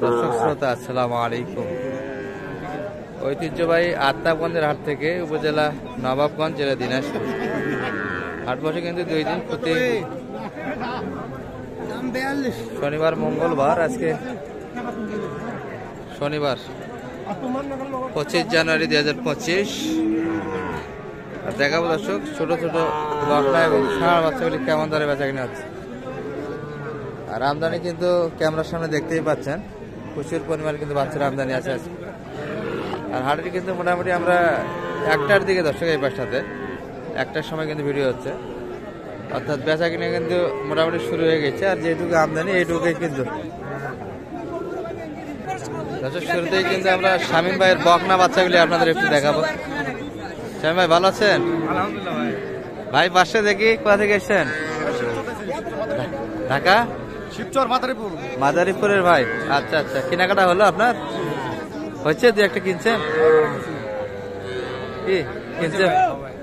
দর্শক শ্রোতা আসসালামু আলাইকুম। ঐতিহ্যবাহী আত্মাবগঞ্জের হাট থেকে উপজেলা নবাবগঞ্জ, জেলা দিনাজপুর। হাট বসে কিন্তু 2 দিন, প্রতি শনিবার মঙ্গলবার। আজকে শনিবার 25 জানুয়ারি 2025। আর দেখাবো দর্শক ছোট ছোট বকনা এবং ষাঁড় বাচ্চাগুলি কেমন দরে বেচা কিনা হচ্ছে। আর আমদানি কিন্তু ক্যামেরার সামনে দেখতেই পাচ্ছেন, প্রচুর পরিমাণে কিন্তু বাচ্চার আমদানি আছে। আর হাটের কিন্তু মোটামুটি আমরা 1টার দিকে দর্শক, এই পাশটাতে 1টার সময় কিন্তু ভিডিও হচ্ছে, অর্থাৎ বেচা কিনা কিন্তু মোটামুটি শুরু হয়ে গেছে। আর যেটুকু আমদানি এইটুকুই কিন্তু দর্শক। শুরুতেই কিন্তু আমরা শামীম ভাইয়ের বকনা বাচ্চাগুলি আপনাদের একটু দেখাবো। শামীম ভাই ভালো আছেন? আলহামদুলিল্লাহ ভাই। ভাই পাশে দেখি, কোথা থেকে এসছেন? ঢাকা শিবচর মাদারীপুর। মাদারীপুরের ভাই, আচ্ছা আচ্ছা। কেনাকাটা হলো আপনার? হচ্ছে 2-1টা কিনছেন? কি কিনছেন?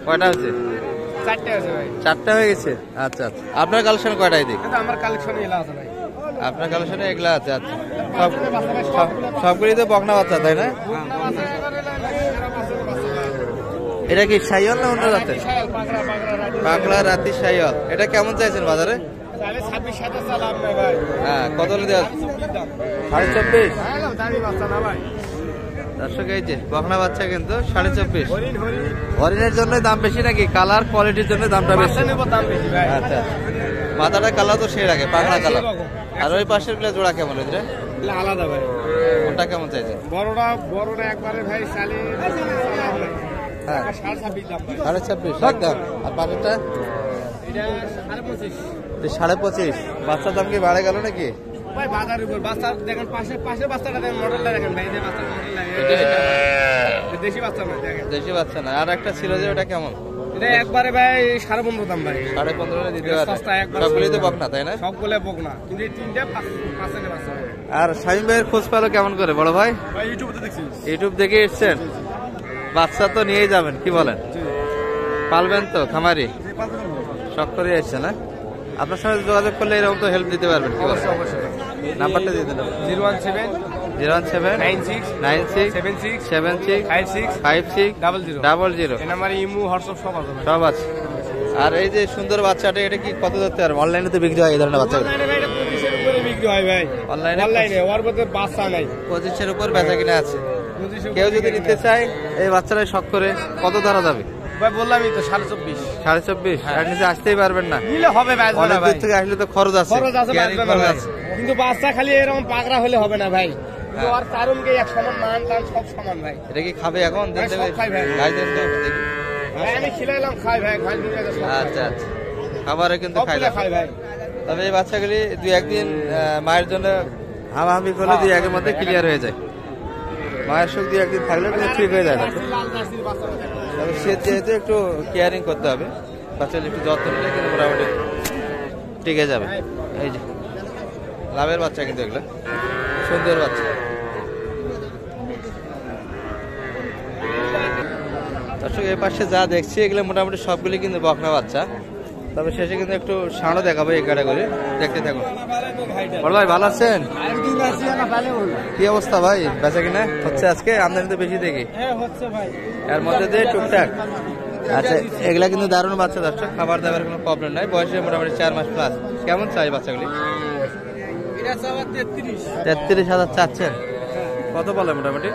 কয়টা হচ্ছে? 4টে আছে ভাই। 4টা হয়ে গেছে, আচ্ছা আচ্ছা। আপনার কালেকশন কয়টা এদিক? কিন্তু আমার কালেকশনে এলা আছে ভাই। আপনার কালেকশনে এগুলা আছে, আচ্ছা। সবগুলি তো বকনা বাচ্চা, তাই না? এটা কি শাইওয়াল না অন্য জাতের? পাগলা রাতি শাইওয়াল। এটা কেমন চাইছেন বাজারে? হ্যাঁ, কত দেওয়া? 24.5। দর্শক এই যে বকনা বাচ্চা কিন্তু 24.5। হরিণের জন্য দাম বেশি নাকি কালার কোয়ালিটির জন্য দামটা বেশি? আচ্ছা, মাথাটা কালার তো সেই রাখে, পাগলা কালার। আর ওই পাশের গুলো জোড়া কেমন? ওইটা আলাদা ভাই। কোনটা কেমন চাইছে? বড়টা একবারে ভাই সালে। হ্যাঁ, 26.5 একদম। আর পাশেরটা 25.5। বাচ্চার দাম কি বাড়ে গেল নাকি ভাই? বাজারের উপর বাচ্চা দেখেন, পাশে বাচ্চাটা দেখেন, মডেলটা দেখেন ভাই, যে বাচ্চার মডেল লাগে দেশি বাচ্চা না, দেখেন দেশি বাচ্চা না। আর একটা ছিল যে ওটা কেমন? এটা একবারে ভাই 15.5 দাম ভাই। 15.5 দিতে পারে। সবগুলি তো বকনা, তাই না? সবগুলো বকনা, কিন্তু এই তিনটা 5 বাচ্চা। আর শামীম ভাইয়ের খোঁজ পেলো কেমন করে বড় ভাই? ভাই ইউটিউবে দেখছি। ইউটিউব দেখে এসছেন? বাচ্চা তো নিয়েই যাবেন, কি বলেন? পালবেন তো খামারি? শখ করে এসছে না? আপনার সঙ্গে যোগাযোগ করলে এরকম তো হেল্প দিতে পারবেন, কি বলেন? নাম্বারটা দিয়ে দিলাম। 017 96 76 56 00। এই নাম্বারে ইমো হোয়াটসঅ্যাপ সব আছে। সব আছে। আর এই যে সুন্দর বাচ্চাটা, এটা কি কত ধরতে পারবে? অনলাইনে তো বিক্রি হয় এই ধরনের বাচ্চা? অনলাইনে ভাই 25 এর উপরে বিক্রি হয় ভাই। অনলাইনে ওর মধ্যে বাচ্চা নাই। 25 এর উপর বেচা কিনা আছে। কেউ যদি নিতে চায় এই বাচ্চাটা শখ করে, কত ধরা যাবে ভাই? বললামই তো 24.5। 24.5। আর নিচে আসতেই পারবেন না? নিলে হবে ভাই, অনেক দূর থেকে আসলে তো খরচ আছে। কিন্তু বাচ্চা খালি এরকম পাগড়া হলে হবে না ভাই। কিন্তু আর চারুমকে এক সমান মান টান সব সমান ভাই। এটা কি খাবে এখন? খাই ভাই। আমি খিলাইলাম, খাই ভাই। আচ্ছা আচ্ছা, খাবারে কিন্তু খাই ভাই। তবে এই বাচ্চাগুলি 2-1 দিন মায়ের জন্য হামাহামি করলে 2-1 এর মধ্যে ক্লিয়ার হয়ে যায়। মায়ের সুখ 2-1 দিন থাকলে কিন্তু ঠিক হয়ে যায়। তবে সে যেহেতু একটু কেয়ারিং করতে হবে, বাচ্চাগুলি একটু যত্ন নিলে কিন্তু মোটামুটি টিকে যাবে। এই যে লাভের বাচ্চা, কিন্তু এগুলো সুন্দর বাচ্চা। দর্শক এই পাশে যা দেখছি এগুলো মোটামুটি সবগুলি কিন্তু বকনা বাচ্চা। তবে শেষে কিন্তু একটু ষাঁড়ও দেখাবো এই ক্যাটাগরি, দেখতে থাকুন। বড় ভাই ভালো আছেন? কি অবস্থা ভাই, বেচা কিনা হচ্ছে? আজকে আমদানি তো বেশি দেখি। এর মধ্যে দিয়ে টুকটাক। আচ্ছা, এগুলা কিন্তু দারুণ বাচ্চা দর্শক, খাবার দাবার কোনো প্রবলেম নাই। বয়সে মোটামুটি 4 মাস প্লাস। কেমন চাই বাচ্চাগুলি? 33,000 চাচ্ছেন? কত বলে মোটামুটি?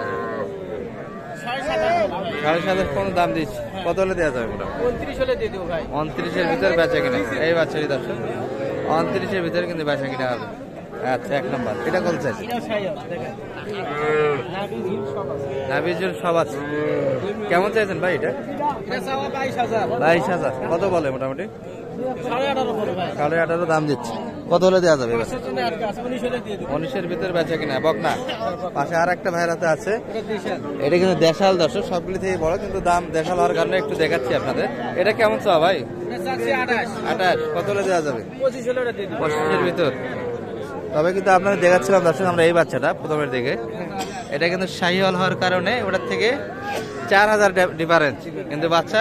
7.5 কোন দাম দিচ্ছি? কত হলে দেওয়া যাবে? মোটামুটি 29-এর ভিতরে বেচা কিনা এই বাচ্চারই দর্শক। 29-এর ভিতরে কিন্তু বেচা কিনা হবে। আচ্ছা, 1 নম্বর। এটা কত চাইছে? নাভিজুল সব আছে। কেমন চাইছেন ভাই এটা? 22,000। কত বলে মোটামুটি? 18.5 দাম দিচ্ছে। কত হলে দেওয়া যাবে? 19-এর ভিতরে বেচা কিনা বকনা। পাশে আর একটা ভাইয়ের হাতে আছে, এটা কিন্তু দেশাল দর্শক, সবগুলি থেকে বড়, কিন্তু দাম দেশাল হওয়ার কারণে একটু দেখাচ্ছি আপনাদের। এটা কেমন চাওয়া ভাই? 28। কত হলে দেওয়া যাবে? 25-এর ভিতর। তবে কিন্তু আপনাদের দেখাচ্ছিলাম দর্শক আমরা এই বাচ্চাটা প্রথমের দিকে, এটা কিন্তু শাহিওয়াল হওয়ার কারণে ওটার থেকে 4,000 ডিফারেন্স। কিন্তু বাচ্চা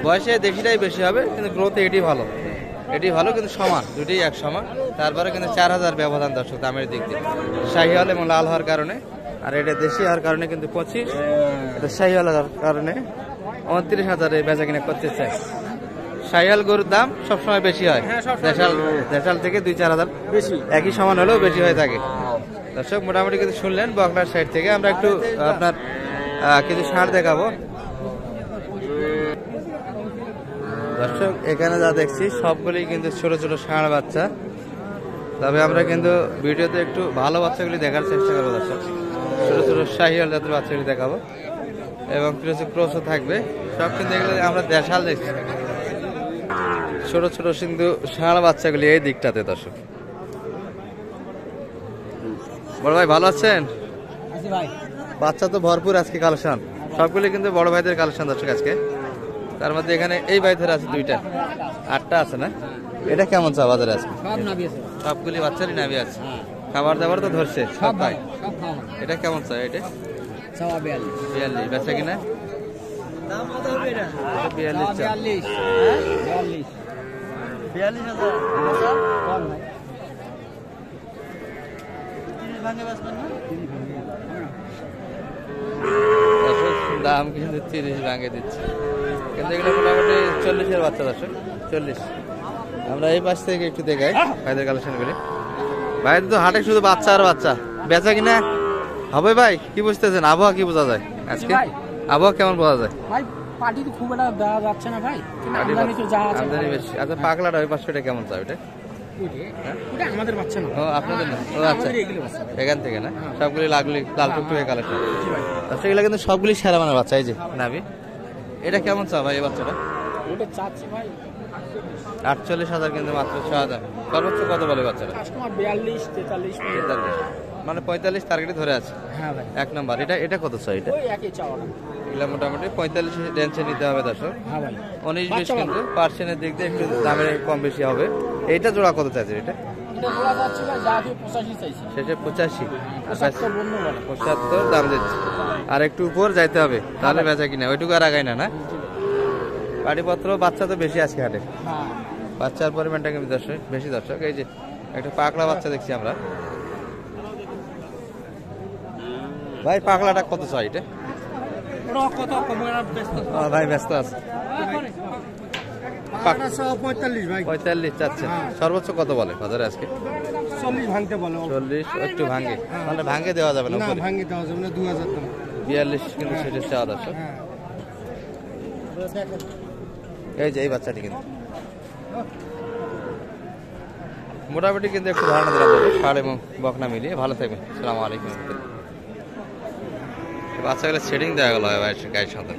বয়সে দেশিটাই বেশি হবে, কিন্তু গ্রোথ এটি ভালো। এটি ভালো কিন্তু সমান, দুটোই এক সমান। তারপরে কিন্তু 4000 ব্যবধান দর্শক দামের দিক দিয়ে, শাহিওয়াল এবং লাল হওয়ার কারণে। আর এটা দেশি হওয়ার কারণে কিন্তু 25, এটা শাহিওয়াল হওয়ার কারণে 29,000 বেচা কিনা করতে চাই। শাহিওয়াল গরুর দাম সবসময় বেশি হয়, দেশাল থেকে 2-4 হাজার বেশি, একই সমান হলেও বেশি হয়ে থাকে। দর্শক মোটামুটি কিন্তু শুনলেন বকনার সাইড থেকে। আমরা একটু আপনার কিছু ষাঁড় দেখাবো দর্শক। এখানে যা দেখছি সবগুলি কিন্তু ছোট ছোট ষাঁড় বাচ্চা, তবে আমরা কিন্তু ভিডিওতে একটু ভালো বাচ্চাগুলি দেখার চেষ্টা করবো দর্শক। ছোট ছোট শাহিওয়াল জাতের বাচ্চাগুলি দেখাবো এবং কিছু ক্রসও থাকবে। সব কিন্তু এগুলো আমরা দেশাল দেখছি, ছোট ছোট কিন্তু ষাঁড় বাচ্চাগুলি এই দিকটাতে দর্শক। বড় ভাই ভালো আছেন? বাচ্চা তো ভরপুর আজকে কালেকশন, সবগুলি কিন্তু বড় ভাইদের কালেকশন দর্শক আজকে। তার মধ্যে এখানে এই ভাইদের আছে 2টা, 8টা আছে না? এটা কেমন চা বাজারে আছে? সবগুলি বাচ্চারই নাভি আছে, খাবার দাবার তো ধরছে সব ভাই। এটা কেমন চা? এটা 42 বেচা কিনা 42 দাম কিন্তু 30 ভাঙে দিচ্ছে, কিন্তু এগুলো মোটামুটি 40-এর বাচ্চা দর্শক, 40। আমরা এই পাশ থেকে একটু দেখাই ভাইদের কালেকশনগুলি। ভাইদের তো হাটে শুধু বাচ্চা আর বাচ্চা, বেচা কিনা হবে ভাই? কি বুঝতেছেন, আবহাওয়া কি বোঝা যায় আজকে? আবহাওয়া কেমন বোঝা যায়? পার্টি তো খুব একটা দেওয়া যাচ্ছে না ভাই, আমদানি বেশি। আচ্ছা পাগলাটা ওই পাশে এটা কেমন চা? ওটা আমাদের বাচ্চা না, ও আপনাদের না? ও আচ্ছা, এখান থেকে না? সবগুলি লাল টুকটুকে কালেকশন। আচ্ছা এগুলো কিন্তু সবগুলি সেরা মানের বাচ্চা। এই যে নাভি, এটা কেমন চা ভাই এই বাচ্চাটা? ওটা চাচ্ছি ভাই 48,000, কিন্তু মাত্র 6,000। সর্বোচ্চ কত বলে বাচ্চাটা? 42, 43, 43, মানে 45 টার্গেটে ধরে আছে। হ্যাঁ ভাই, 1 নম্বর। এটা কত চাই? এটা ওই একই চাওয়া। এগুলো মোটামুটি 45 রেঞ্জে নিতে হবে দর্শক। হ্যাঁ ভাই, 19-20 কিন্তু পার্সেন্টের দিক দিয়ে একটু দামের কম বেশি হবে। এইটা জোড়া কত চাইছে? এটা এটা জোড়া যাচ্ছে ভাই যা দিয়ে 85 চাইছি, শেষে 85, 75 বন্ধ বলে 75 দাম দিচ্ছে। আর একটু উপর যাইতে হবে তাহলে বেচা কিনা, ওইটুকু আর আগাই না। না বাড়িপত্র বাচ্চা তো বেশি আছে হাটে, হ্যাঁ বাচ্চার পরিমাণটা কিন্তু বেশি দর্শক। এই যে একটা পাকলা বাচ্চা দেখছি আমরা ভাই, পাগলাটা কত চাই? এটা কত কম ব্যস্ত ভাই ব্যস্ত আছে, 45 ভাই, 45 চাচ্ছে। সর্বোচ্চ কত বলে বাজারে আজকে? 40 ভাঙতে বলে, 40 একটু ভাঙে, মানে ভাঙে দেওয়া যাবে না, ভাঙে দেওয়া যাবে না, 2000 দাম। 42 কিন্তু সেটা চাওয়া দর্শক। এই যে এই বাচ্চাটি কিন্তু মোটামুটি কিন্তু একটু ধারণা দিলাম ষাঁড় এবং বকনা মিলিয়ে। ভালো থাকবেন, আসসালামু আলাইকুম। বাচ্চাগুলো সেটিং দেওয়া গেল গায়ের সাথে।